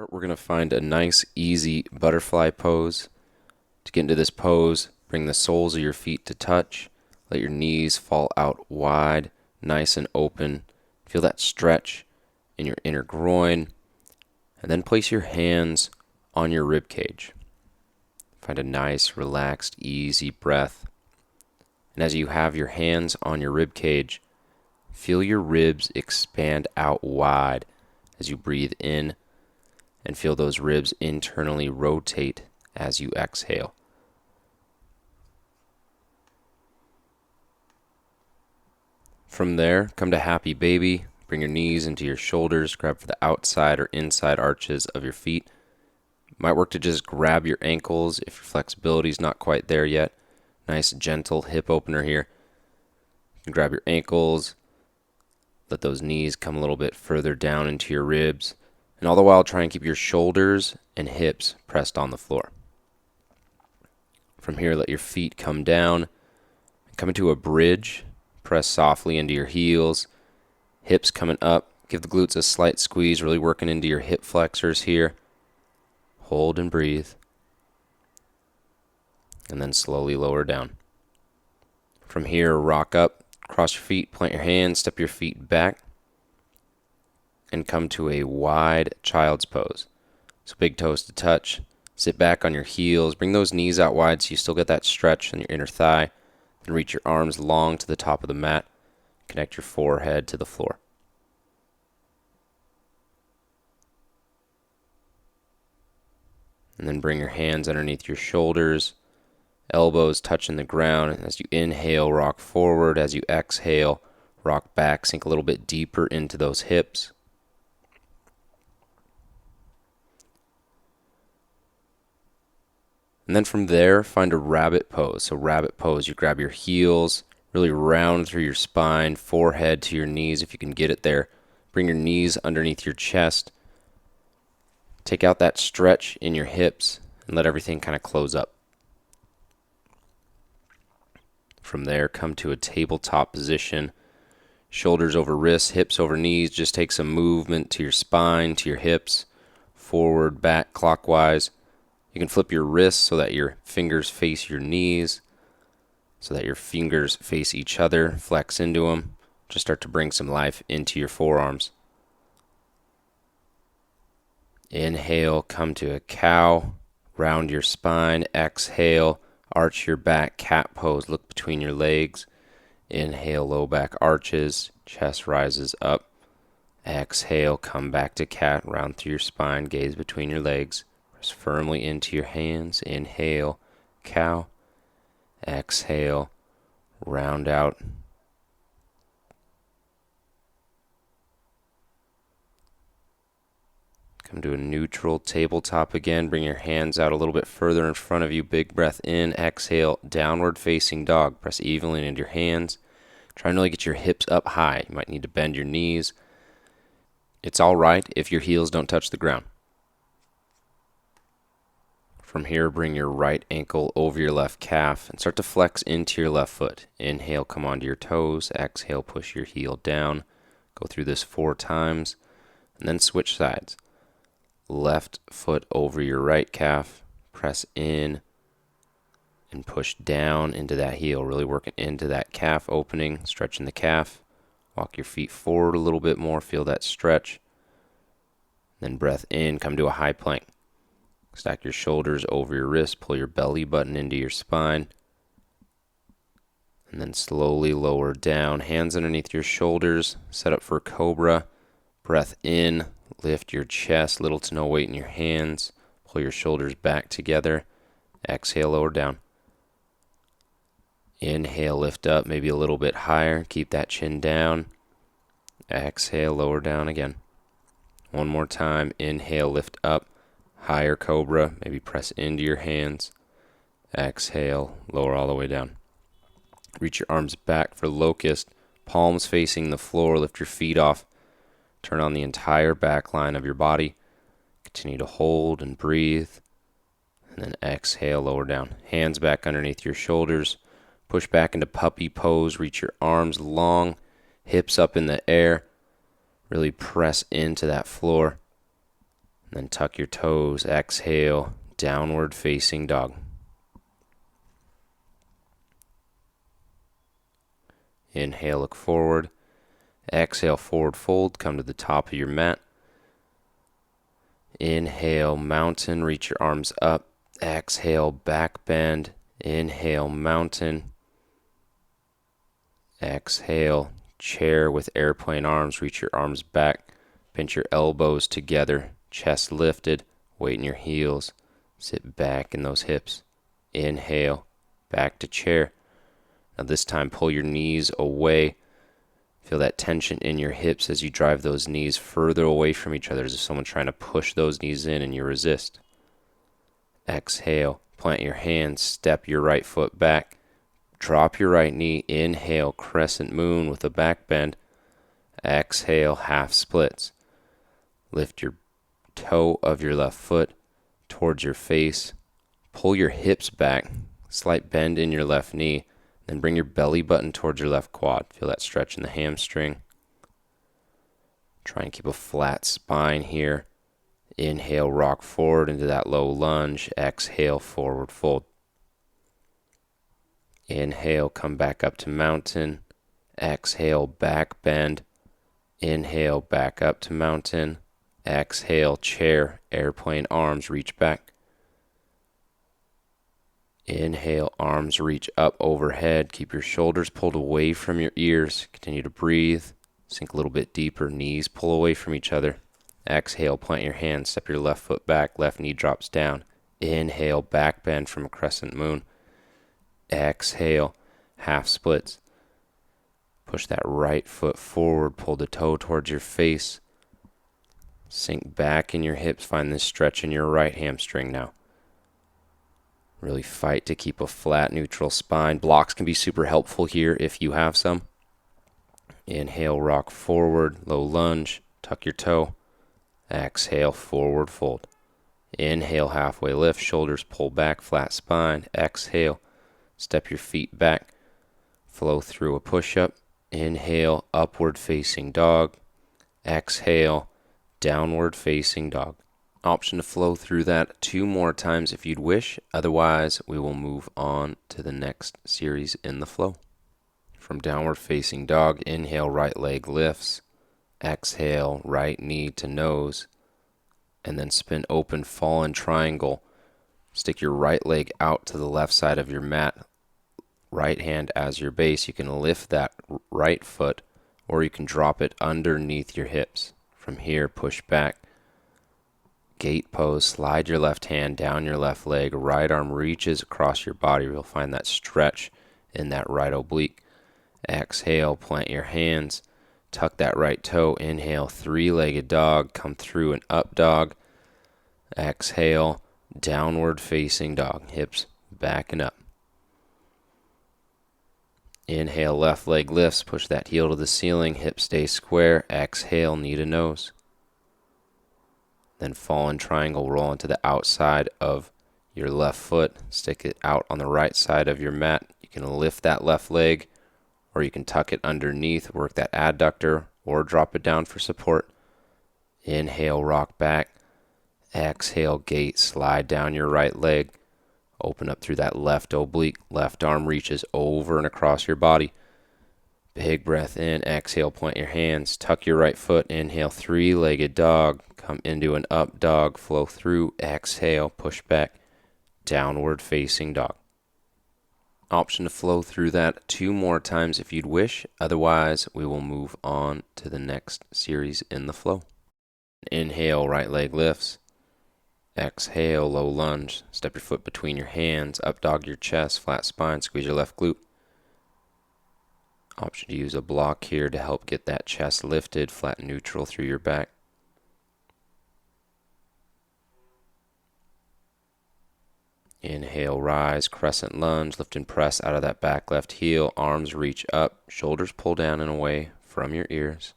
start, we're going to find a nice, easy butterfly pose. To get into this pose, bring the soles of your feet to touch. Let your knees fall out wide, nice and open. Feel that stretch in your inner groin. And then place your hands on your rib cage. Find a nice, relaxed, easy breath. And as you have your hands on your rib cage, feel your ribs expand out wide as you breathe in, and feel those ribs internally rotate as you exhale. From there, come to happy baby. Bring your knees into your shoulders, grab for the outside or inside arches of your feet. Might work to just grab your ankles if your flexibility is not quite there yet. Nice gentle hip opener here. You can grab your ankles, let those knees come a little bit further down into your ribs, and all the while try and keep your shoulders and hips pressed on the floor. From here, let your feet come down, come into a bridge. Press softly into your heels, hips coming up. Give the glutes a slight squeeze, really working into your hip flexors here. Hold and breathe. And then slowly lower down. From here, rock up, cross your feet, plant your hands, step your feet back, and come to a wide child's pose. So big toes to touch. Sit back on your heels. Bring those knees out wide so you still get that stretch in your inner thigh. Then reach your arms long to the top of the mat. Connect your forehead to the floor. And then bring your hands underneath your shoulders, elbows touching the ground. And as you inhale, rock forward. As you exhale, rock back, sink a little bit deeper into those hips. And then from there, find a rabbit pose. So rabbit pose, you grab your heels, really round through your spine, forehead to your knees if you can get it there. Bring your knees underneath your chest. Take out that stretch in your hips and let everything kind of close up. From there, come to a tabletop position. Shoulders over wrists, hips over knees. Just take some movement to your spine, to your hips, forward, back, clockwise. You can flip your wrists so that your fingers face your knees, so that your fingers face each other. Flex into them. Just start to bring some life into your forearms. Inhale, come to a cow. Round your spine. Exhale, arch your back, cat pose. Look between your legs. Inhale, low back arches. Chest rises up. Exhale, come back to cat. Round through your spine. Gaze between your legs. Press firmly into your hands. Inhale, cow. Exhale, round out. Come to a neutral tabletop again. Bring your hands out a little bit further in front of you. Big breath in. Exhale, downward facing dog. Press evenly into your hands. Try and really get your hips up high. You might need to bend your knees. It's all right if your heels don't touch the ground. From here, bring your right ankle over your left calf and start to flex into your left foot. Inhale, come onto your toes. Exhale, push your heel down. Go through this 4 times, and then switch sides. Left foot over your right calf. Press in and push down into that heel. Really working into that calf opening, stretching the calf. Walk your feet forward a little bit more. Feel that stretch. Then breath in, come to a high plank. Stack your shoulders over your wrists, pull your belly button into your spine, and then slowly lower down. Hands underneath your shoulders, set up for cobra. Breath in, lift your chest, little to no weight in your hands. Pull your shoulders back together. Exhale, lower down. Inhale, lift up, maybe a little bit higher. Keep that chin down. Exhale, lower down again. One more time. Inhale, lift up. Higher cobra, maybe press into your hands. Exhale, lower all the way down. Reach your arms back for locust, palms facing the floor. Lift your feet off. Turn on the entire back line of your body. Continue to hold and breathe. And then exhale, lower down. Hands back underneath your shoulders. Push back into puppy pose. Reach your arms long, hips up in the air. Really press into that floor. And then tuck your toes. Exhale, downward facing dog. Inhale, look forward. Exhale, forward fold. Come to the top of your mat. Inhale, mountain. Reach your arms up. Exhale, back bend. Inhale, mountain. Exhale, chair with airplane arms. Reach your arms back. Pinch your elbows together. Chest lifted. Weight in your heels. Sit back in those hips. Inhale, back to chair. Now this time pull your knees away. Feel that tension in your hips as you drive those knees further away from each other, as if someone's trying to push those knees in and you resist. Exhale, plant your hands, step your right foot back. Drop your right knee. Inhale, crescent moon with a back bend. Exhale, half splits. Lift your toe of your left foot towards your face. Pull your hips back. Slight bend in your left knee. Then bring your belly button towards your left quad. Feel that stretch in the hamstring. Try and keep a flat spine here. Inhale, rock forward into that low lunge. Exhale, forward fold. Inhale, come back up to mountain. Exhale, back bend. Inhale, back up to mountain. Exhale, chair, airplane arms, reach back. Inhale, arms reach up overhead. Keep your shoulders pulled away from your ears. Continue to breathe. Sink a little bit deeper. Knees pull away from each other. Exhale, plant your hands. Step your left foot back. Left knee drops down. Inhale, back bend from a crescent moon. Exhale, half splits. Push that right foot forward. Pull the toe towards your face. Sink back in your hips. Find this stretch in your right hamstring now. Really fight to keep a flat, neutral spine. Blocks can be super helpful here if you have some. Inhale, rock forward, low lunge, tuck your toe. Exhale, forward fold. Inhale, halfway lift, shoulders pull back, flat spine. Exhale, step your feet back. Flow through a push-up. Inhale, upward facing dog. Exhale, downward facing dog. Option to flow through that 2 more times if you'd wish. Otherwise, we will move on to the next series in the flow. From downward facing dog, inhale, right leg lifts. Exhale, right knee to nose. And then spin open, fallen triangle. Stick your right leg out to the left side of your mat. Right hand as your base. You can lift that right foot, or you can drop it underneath your hips. From here, push back. Gate pose, slide your left hand down your left leg, right arm reaches across your body. You'll find that stretch in that right oblique. Exhale, plant your hands, tuck that right toe. Inhale, 3-legged dog, come through an up dog. Exhale, downward facing dog, hips back and up. Inhale, left leg lifts, push that heel to the ceiling, hips stay square. Exhale, knee to nose. Then fallen triangle, roll into the outside of your left foot. Stick it out on the right side of your mat. You can lift that left leg, or you can tuck it underneath, work that adductor, or drop it down for support. Inhale, rock back. Exhale, gate, slide down your right leg. Open up through that left oblique. Left arm reaches over and across your body. Big breath in. Exhale, point your hands. Tuck your right foot. Inhale, 3-legged dog. Come into an up dog. Flow through. Exhale, push back. Downward facing dog. Option to flow through that 2 more times if you'd wish. Otherwise, we will move on to the next series in the flow. Inhale, right leg lifts. Exhale, low lunge. Step your foot between your hands. Up dog your chest. Flat spine. Squeeze your left glute. Option to use a block here to help get that chest lifted, flat neutral through your back. Inhale, rise, crescent lunge, lift and press out of that back left heel. Arms reach up, shoulders pull down and away from your ears.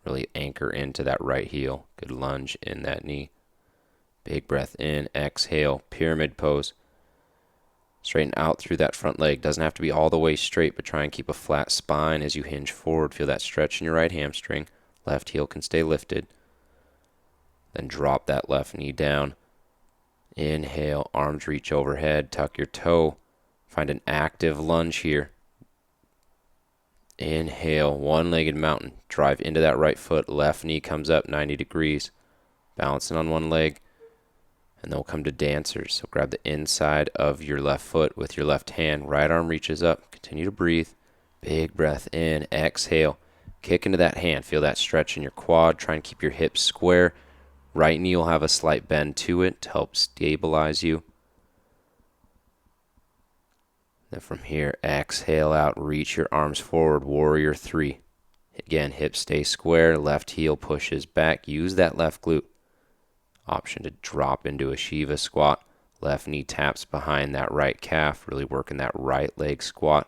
Really anchor into that right heel. Good lunge in that knee. Big breath in, exhale, pyramid pose. Straighten out through that front leg. Doesn't have to be all the way straight, but try and keep a flat spine as you hinge forward. Feel that stretch in your right hamstring. Left heel can stay lifted. Then drop that left knee down. Inhale, arms reach overhead, tuck your toe. Find an active lunge here. Inhale, one-legged mountain. Drive into that right foot, left knee comes up 90 degrees. Balancing on one leg. And then we'll come to dancers. So grab the inside of your left foot with your left hand. Right arm reaches up. Continue to breathe. Big breath in. Exhale. Kick into that hand. Feel that stretch in your quad. Try and keep your hips square. Right knee will have a slight bend to it to help stabilize you. Then from here, exhale out. Reach your arms forward. Warrior 3. Again, hips stay square. Left heel pushes back. Use that left glute. Option to drop into a Shiva squat. Left knee taps behind that right calf. Really working that right leg squat.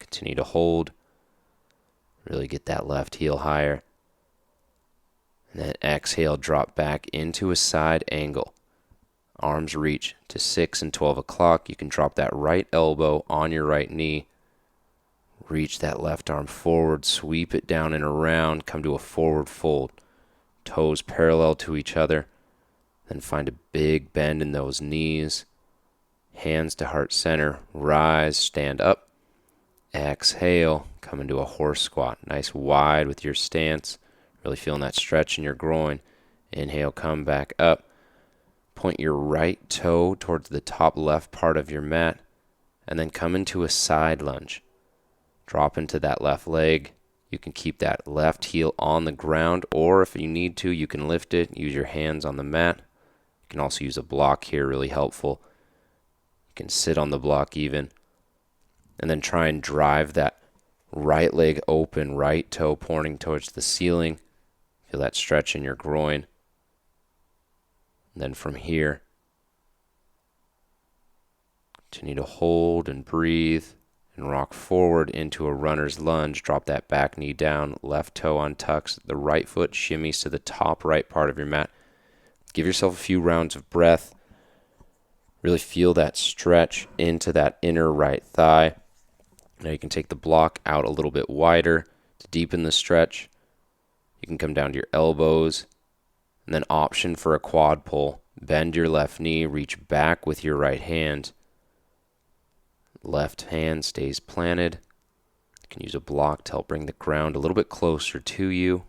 Continue to hold. Really get that left heel higher. And then exhale, drop back into a side angle. Arms reach to 6 and 12 o'clock. You can drop that right elbow on your right knee. Reach that left arm forward. Sweep it down and around. Come to a forward fold. Toes parallel to each other. Then find a big bend in those knees. Hands to heart center. Rise, stand up. Exhale, come into a horse squat. Nice wide with your stance. Really feeling that stretch in your groin. Inhale, come back up. Point your right toe towards the top left part of your mat. And then come into a side lunge. Drop into that left leg. You can keep that left heel on the ground, or if you need to, you can lift it. Use your hands on the mat. You can also use a block here, really helpful. You can sit on the block even. And then try and drive that right leg open, right toe pointing towards the ceiling. Feel that stretch in your groin. And then from here, continue to hold and breathe and rock forward into a runner's lunge. Drop that back knee down, left toe untucks, the right foot shimmies to the top right part of your mat. Give yourself a few rounds of breath. Really feel that stretch into that inner right thigh. Now you can take the block out a little bit wider to deepen the stretch. You can come down to your elbows. And then option for a quad pull. Bend your left knee, reach back with your right hand. Left hand stays planted. You can use a block to help bring the ground a little bit closer to you.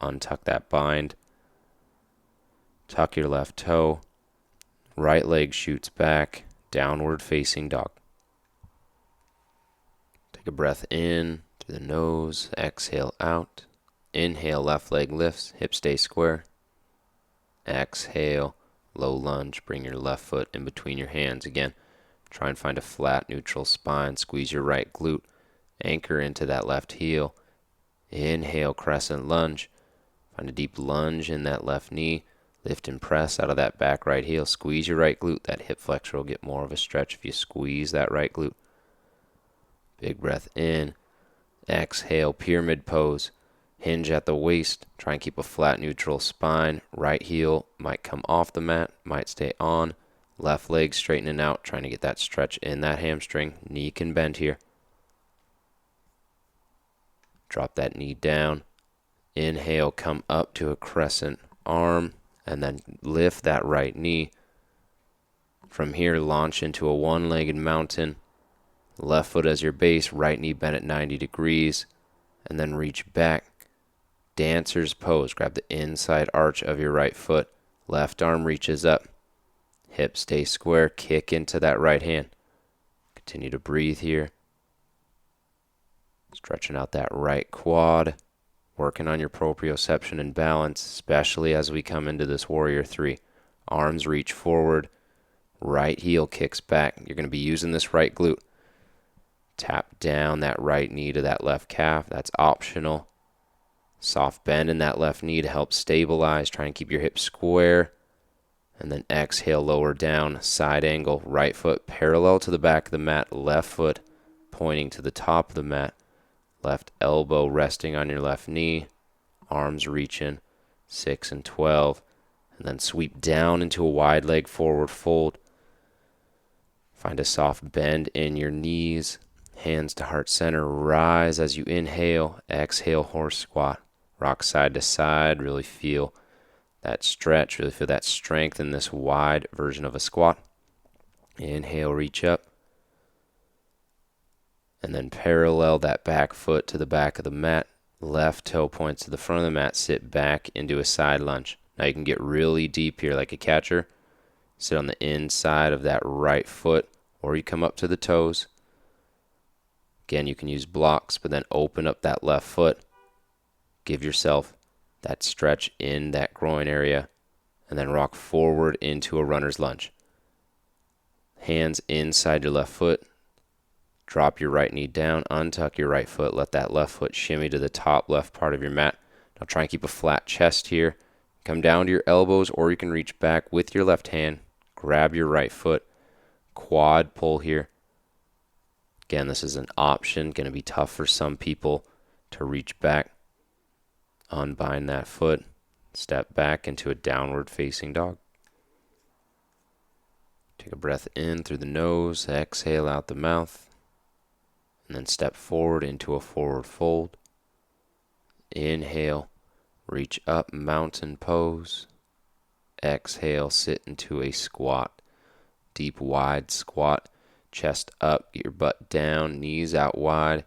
Untuck that bind. Tuck your left toe. Right leg shoots back. Downward facing dog. Take a breath in through the nose. Exhale out. Inhale, left leg lifts. Hips stay square. Exhale, low lunge. Bring your left foot in between your hands. Again, try and find a flat, neutral spine. Squeeze your right glute. Anchor into that left heel. Inhale, crescent lunge. Find a deep lunge in that left knee. Lift and press out of that back right heel. Squeeze your right glute. That hip flexor will get more of a stretch if you squeeze that right glute. Big breath in. Exhale, pyramid pose. Hinge at the waist. Try and keep a flat, neutral spine. Right heel might come off the mat, might stay on. Left leg straightening out, trying to get that stretch in that hamstring. Knee can bend here. Drop that knee down. Inhale, come up to a crescent arm, and then lift that right knee. From here, launch into a one-legged mountain. Left foot as your base, right knee bent at 90 degrees, and then reach back. Dancer's pose. Grab the inside arch of your right foot. Left arm reaches up. Hips stay square. Kick into that right hand. Continue to breathe here. Stretching out that right quad. Working on your proprioception and balance, especially as we come into this Warrior 3. Arms reach forward. Right heel kicks back. You're going to be using this right glute. Tap down that right knee to that left calf. That's optional. Soft bend in that left knee to help stabilize. Try and keep your hips square. And then exhale, lower down, side angle. Right foot parallel to the back of the mat. Left foot pointing to the top of the mat. Left elbow resting on your left knee. Arms reaching. 6 and 12. And then sweep down into a wide leg forward fold. Find a soft bend in your knees. Hands to heart center, rise as you inhale, exhale, horse squat. Rock side to side, really feel that stretch, really feel that strength in this wide version of a squat. Inhale, reach up. And then parallel that back foot to the back of the mat. Left toe points to the front of the mat, sit back into a side lunge. Now you can get really deep here like a catcher. Sit on the inside of that right foot, or you come up to the toes. Again, you can use blocks, but then open up that left foot. Give yourself that stretch in that groin area, and then rock forward into a runner's lunge. Hands inside your left foot. Drop your right knee down, untuck your right foot, let that left foot shimmy to the top left part of your mat. Now try and keep a flat chest here. Come down to your elbows, or you can reach back with your left hand. Grab your right foot. Quad pull here. Again, this is an option. Going to be tough for some people to reach back. Unbind that foot. Step back into a downward facing dog. Take a breath in through the nose. Exhale out the mouth. And then step forward into a forward fold. Inhale, reach up, mountain pose. Exhale, sit into a squat. Deep, wide squat. Chest up, get your butt down, knees out wide.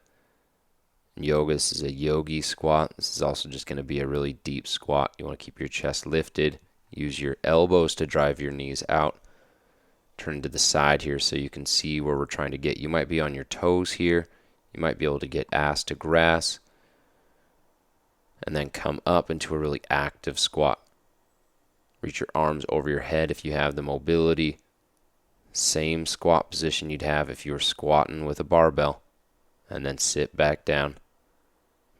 In yoga, this is a yogi squat. This is also just going to be a really deep squat. You want to keep your chest lifted. Use your elbows to drive your knees out. Turn to the side here so you can see where we're trying to get. You might be on your toes here. You might be able to get ass to grass. And then come up into a really active squat. Reach your arms over your head if you have the mobility. Same squat position you'd have if you were squatting with a barbell. And then sit back down.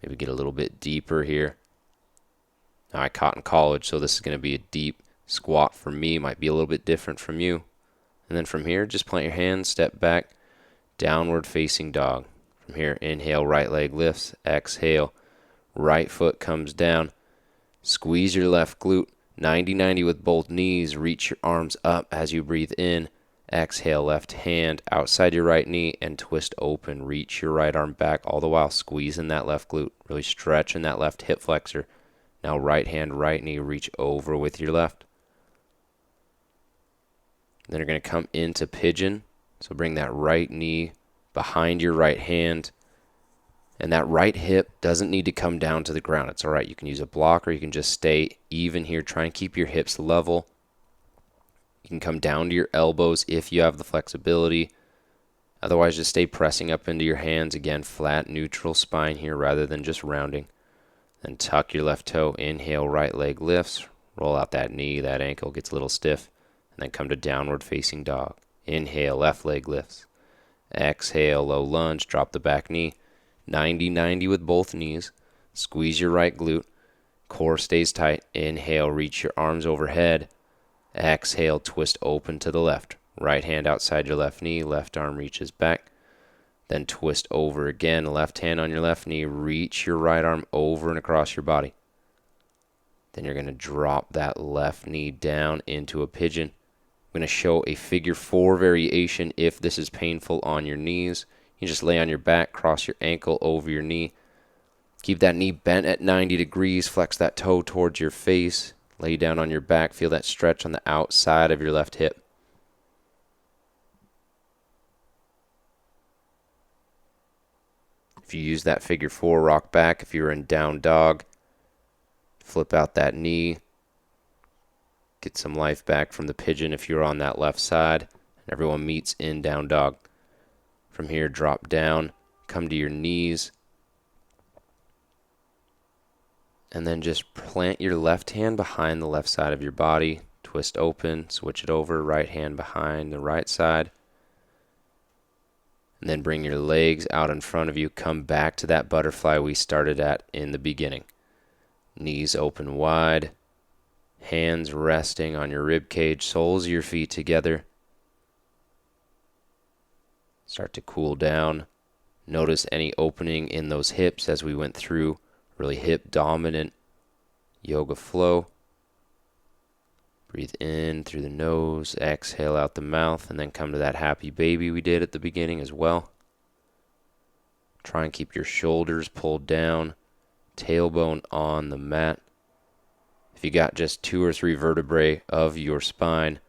Maybe get a little bit deeper here. Now, I taught in college, so this is going to be a deep squat for me. Might be a little bit different from you. And then from here, just plant your hands, step back, downward facing dog. From here, inhale, right leg lifts. Exhale, right foot comes down. Squeeze your left glute. 90-90 with both knees. Reach your arms up as you breathe in. Exhale, left hand outside your right knee and twist open. Reach your right arm back, all the while squeezing that left glute. Really stretching that left hip flexor. Now right hand, right knee, reach over with your left. Then you're going to come into pigeon. So bring that right knee behind your right hand. And that right hip doesn't need to come down to the ground. It's all right. You can use a block or you can just stay even here. Try and keep your hips level. You can come down to your elbows if you have the flexibility. Otherwise, just stay pressing up into your hands. Again, flat, neutral spine here rather than just rounding. Then tuck your left toe. Inhale, right leg lifts. Roll out that knee. That ankle gets a little stiff. And then come to downward facing dog. Inhale, left leg lifts. Exhale, low lunge. Drop the back knee. 90-90 with both knees. Squeeze your right glute. Core stays tight. Inhale, reach your arms overhead. Exhale, twist open to the left. Right hand outside your left knee. Left arm reaches back. Then twist over again. Left hand on your left knee. Reach your right arm over and across your body. Then you're going to drop that left knee down into a pigeon. I'm going to show a figure 4 variation if this is painful on your knees. You just lay on your back, cross your ankle over your knee. Keep that knee bent at 90 degrees. Flex that toe towards your face. Lay down on your back. Feel that stretch on the outside of your left hip. If you use that figure 4, rock back. If you're in down dog, flip out that knee. Get some life back from the pigeon if you're on that left side. And everyone meets in down dog. From here, drop down, come to your knees, and then just plant your left hand behind the left side of your body. Twist open, switch it over, right hand behind the right side. And then bring your legs out in front of you. Come back to that butterfly we started at in the beginning. Knees open wide, hands resting on your rib cage, soles of your feet together. Start to cool down. Notice any opening in those hips as we went through. Really hip dominant yoga flow. Breathe in through the nose, exhale out the mouth, and then come to that happy baby we did at the beginning as well. Try and keep your shoulders pulled down, tailbone on the mat. If you got just 2 or 3 vertebrae of your spine,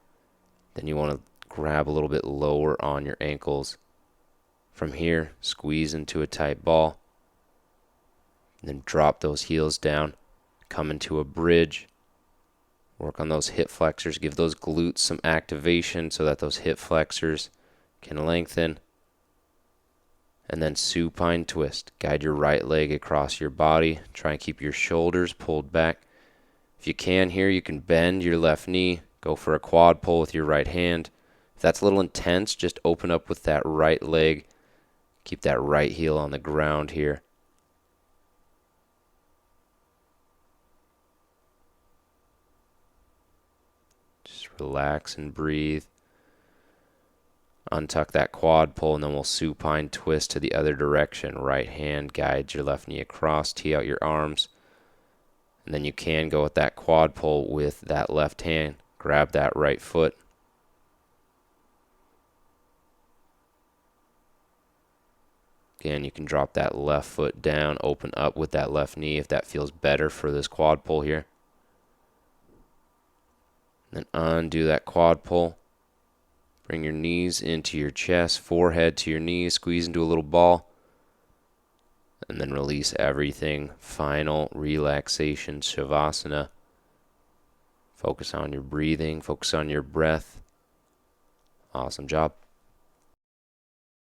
then you want to grab a little bit lower on your ankles. From here, squeeze into a tight ball. And then drop those heels down. Come into a bridge. Work on those hip flexors. Give those glutes some activation so that those hip flexors can lengthen. And then supine twist. Guide your right leg across your body. Try and keep your shoulders pulled back. If you can here, you can bend your left knee. Go for a quad pull with your right hand. If that's a little intense, just open up with that right leg. Keep that right heel on the ground here. Just relax and breathe. Untuck that quad pull, and then we'll supine twist to the other direction. Right hand guides your left knee across, tee out your arms. And then you can go with that quad pull with that left hand. Grab that right foot. Again, you can drop that left foot down, open up with that left knee if that feels better for this quad pull here. Then undo that quad pull. Bring your knees into your chest, forehead to your knees, squeeze into a little ball. And then release everything. Final relaxation, Shavasana. Focus on your breathing, focus on your breath. Awesome job.